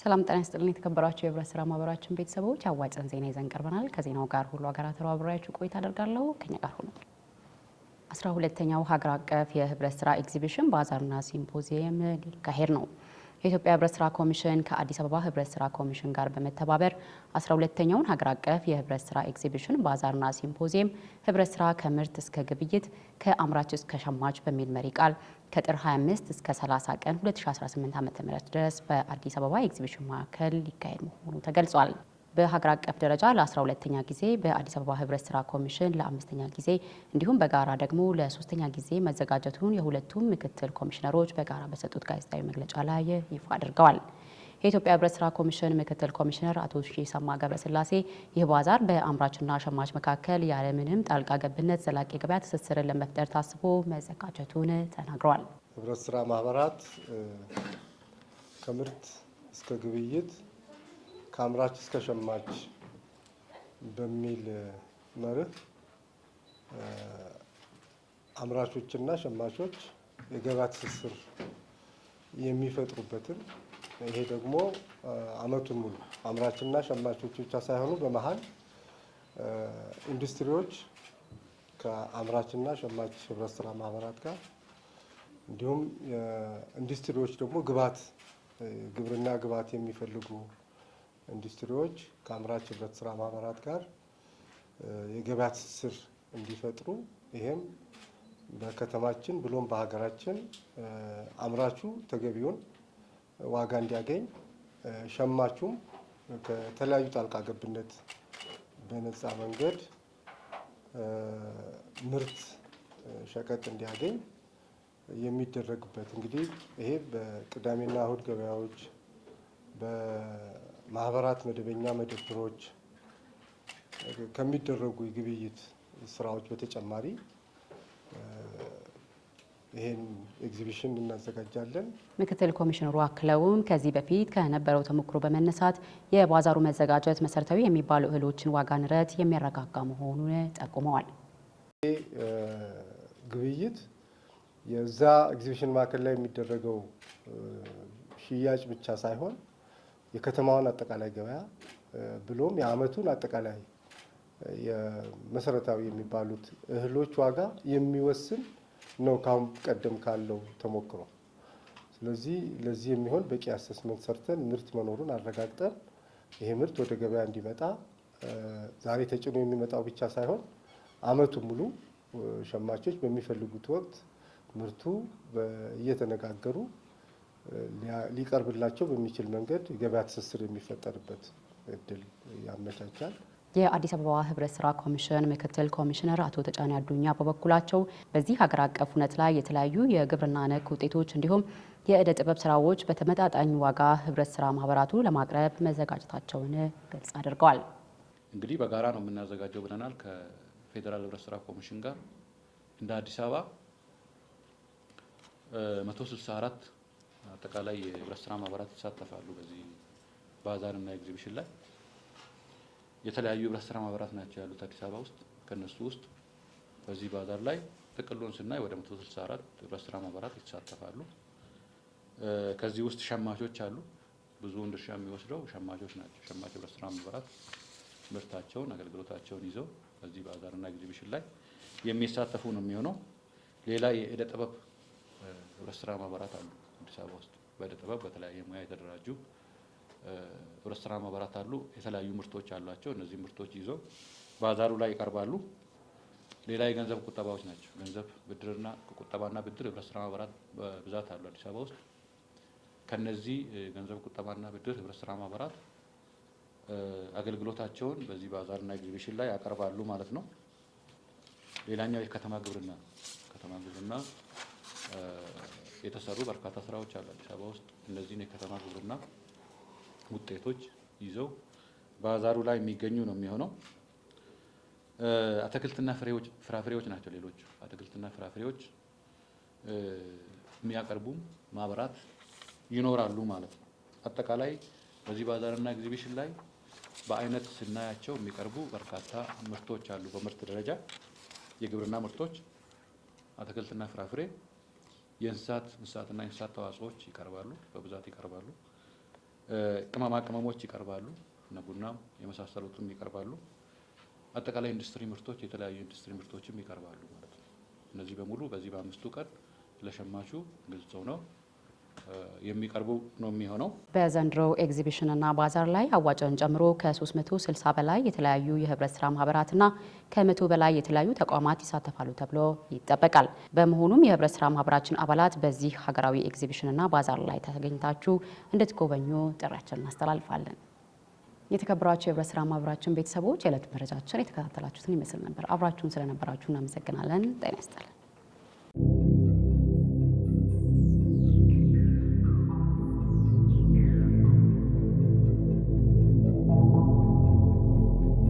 ሰላም ጤና ይስጥልኝ የተከበራችሁ የህብረት ስራ ማህበራችን ቤተሰቦች አዋጭን ዜና ይዘን ቀርበናል። ከዜናው ጋር ሁሉ አገራት ተባብራችሁ ቆይታ አደርጋለሁ። ከኛ ጋር ሁኑ። 12ኛው ሀገር አቀፍ የህብረት ስራ ኤግዚቢሽን ባዛርና ሲምፖዚየም ሊካሄድ ነው። የኢትዮጵያ ህብረት ስራ ኮሚሽን ከአዲስ አበባ ህብረት ስራ ኮሚሽን ጋር በመተባበር 12ኛውን ሀገር አቀፍ የህብረት ስራ ኤግዚቢሽን ባዛርና ሲምፖዚየም ህብረት ስራ ከምርት እስከ ግብይት ከአምራች እስከ ሸማች በሚል መሪ ቃል ከጥር 25 እስከ 30 ቀን 2018 ዓ.ም ድረስ በአዲስ አበባ ኤግዚቢሽን ማዕከል ሊካሄድ መሆኑ ተገልጿል። በሀገር አቀፍ ደረጃ ለ12ኛ ጊዜ በአዲስ አበባ ህብረት ስራ ኮሚሽን ለ5ኛ ጊዜ እንዲሁም በጋራ ደግሞ ለ3ኛ ጊዜ መዘጋጀቱን የሁለቱም ምክትል ኮሚሽነሮች በጋራ በሰጡት ጋዜጣዊ መግለጫ ላይ ይፋ አድርገዋል። የኢትዮጵያ ህብረት ስራ ኮሚሽን ምክትል ኮሚሽነር አቶ ሺሰማ ገብረስላሴ ይህ ባዛር በአምራችና ሸማች መካከል ያለምንም ጣልቃ ገብነት ዘላቂ ገበያ ትስስርን ለመፍጠር ታስቦ መዘጋጀቱን ተናግረዋል። ህብረት ስራ ማህበራት ከምርት እስከ ግብይት ከአምራች እስከ ሸማች በሚል መርህ አምራቾችና ሸማቾች የገበያ ትስስር የሚፈጥሩበትን ይሄ ደግሞ አመቱን ሙሉ አምራችና ሸማቾች ብቻ ሳይሆኑ በመሀል ኢንዱስትሪዎች ከአምራችና ሸማች ህብረት ስራ ማህበራት ጋር እንዲሁም ኢንዱስትሪዎች ደግሞ ግብርና ግብዓት የሚፈልጉ ኢንዱስትሪዎች ከአምራች ህብረት ስራ ማህበራት ጋር የገበያ ትስስር እንዲፈጥሩ ይሄም በከተማችን ብሎም በሀገራችን አምራቹ ተገቢውን ዋጋ እንዲያገኝ ሸማቹም ከተለያዩ ጣልቃ ገብነት በነፃ መንገድ ምርት ሸቀጥ እንዲያገኝ የሚደረግበት እንግዲህ ይሄ በቅዳሜና እሁድ ገበያዎች በማህበራት መደበኛ መደብሮች ከሚደረጉ የግብይት ስራዎች በተጨማሪ ይሄን ኤግዚቢሽን እናዘጋጃለን። ምክትል ኮሚሽነሩ አክለውም ከዚህ በፊት ከነበረው ተሞክሮ በመነሳት የባዛሩ መዘጋጀት መሰረታዊ የሚባሉ እህሎችን ዋጋ ንረት የሚያረጋጋ መሆኑን ጠቁመዋል። ግብይት የዛ ኤግዚቢሽን ማዕከል ላይ የሚደረገው ሽያጭ ብቻ ሳይሆን የከተማውን አጠቃላይ ገበያ ብሎም የአመቱን አጠቃላይ የመሰረታዊ የሚባሉት እህሎች ዋጋ የሚወስን ነው ካሁን ቀደም ካለው ተሞክሮ። ስለዚህ ለዚህ የሚሆን በቂ አሰስመንት ሰርተን ምርት መኖሩን አረጋግጠን ይሄ ምርት ወደ ገበያ እንዲመጣ ዛሬ ተጭኖ የሚመጣው ብቻ ሳይሆን አመቱን ሙሉ ሸማቾች በሚፈልጉት ወቅት ምርቱ እየተነጋገሩ ሊቀርብላቸው በሚችል መንገድ የገበያ ትስስር የሚፈጠርበት እድል ያመቻቻል። የአዲስ አበባ ህብረት ስራ ኮሚሽን ምክትል ኮሚሽነር አቶ ተጫኔ አዱኛ በበኩላቸው በዚህ ሀገር አቀፍ እውነት ላይ የተለያዩ የግብርና ነክ ውጤቶች እንዲሁም የእደ ጥበብ ስራዎች በተመጣጣኝ ዋጋ ህብረት ስራ ማህበራቱ ለማቅረብ መዘጋጀታቸውን ግልጽ አድርገዋል። እንግዲህ በጋራ ነው የምናዘጋጀው ብለናል። ከፌዴራል ህብረት ስራ ኮሚሽን ጋር እንደ አዲስ አበባ 164 አጠቃላይ የህብረት ስራ ማህበራት ይሳተፋሉ። በዚህ ባዛርና ኤግዚቢሽን ላይ የተለያዩ ህብረት ስራ ማህበራት ናቸው ያሉት አዲስ አበባ ውስጥ። ከነሱ ውስጥ በዚህ ባዛር ላይ ጥቅሉን ስናይ ወደ 164 ህብረት ስራ ማህበራት ይሳተፋሉ። ከዚህ ውስጥ ሸማቾች አሉ። ብዙውን ድርሻ የሚወስደው ሸማቾች ናቸው። ሸማች ህብረት ስራ ማህበራት ምርታቸውን፣ አገልግሎታቸውን ይዘው በዚህ ባዛርና ኤግዚቢሽን ላይ የሚሳተፉ ነው የሚሆነው። ሌላ የእደ ጥበብ ህብረት ስራ ማህበራት አሉ አዲስ አበባ ውስጥ። በእደ ጥበብ በተለያየ ሙያ የተደራጁ ህብረት ስራ ማህበራት አሉ። የተለያዩ ምርቶች አሏቸው። እነዚህ ምርቶች ይዘው ባዛሩ ላይ ይቀርባሉ። ሌላ የገንዘብ ቁጠባዎች ናቸው። ገንዘብ ብድርና ቁጠባና ብድር ህብረት ስራ ማህበራት በብዛት አሉ አዲስ አበባ ውስጥ። ከነዚህ ገንዘብ ቁጠባና ብድር ህብረት ስራ ማህበራት አገልግሎታቸውን በዚህ ባዛርና ኤግዚቢሽን ላይ ያቀርባሉ ማለት ነው። ሌላኛው የከተማ ግብርና የተሰሩ በርካታ ስራዎች አሉ አዲስ አበባ ውስጥ። እነዚህን የከተማ ግብርና ውጤቶች ይዘው ባዛሩ ላይ የሚገኙ ነው የሚሆነው። አትክልትና ፍራፍሬዎች ናቸው ሌሎች አትክልትና ፍራፍሬዎች የሚያቀርቡ ማህበራት ይኖራሉ ማለት ነው። አጠቃላይ በዚህ ባዛርና ኤግዚቢሽን ላይ በአይነት ስናያቸው የሚቀርቡ በርካታ ምርቶች አሉ። በምርት ደረጃ የግብርና ምርቶች፣ አትክልትና ፍራፍሬ፣ የእንስሳትና የእንስሳት ተዋጽኦዎች ይቀርባሉ፣ በብዛት ይቀርባሉ። ቅመማ ቅመሞች ይቀርባሉ፣ እነ ቡናም የመሳሰሉትም ይቀርባሉ። አጠቃላይ ኢንዱስትሪ ምርቶች፣ የተለያዩ ኢንዱስትሪ ምርቶችም ይቀርባሉ ማለት ነው። እነዚህ በሙሉ በዚህ በ5ቱ ቀን ለሸማቹ ግልጽ ሆነው የሚቀርቡ ነው የሚሆነው። በዘንድሮ ኤግዚቢሽንና ባዛር ላይ አዋጭን ጨምሮ ከ360 በላይ የተለያዩ የህብረት ስራ ማህበራትና ከ100 በላይ የተለያዩ ተቋማት ይሳተፋሉ ተብሎ ይጠበቃል። በመሆኑም የህብረት ስራ ማህበራችን አባላት በዚህ ሀገራዊ ኤግዚቢሽንና ባዛር ላይ ተገኝታችሁ እንድትጎበኙ ጥሪያችንን እናስተላልፋለን። የተከበራችሁ የህብረት ስራ ማህበራችን ቤተሰቦች የዕለቱ መረጃችን የተከታተላችሁትን ይመስል ነበር። አብራችሁን ስለነበራችሁ እናመሰግናለን። ጤና ይስጥልን።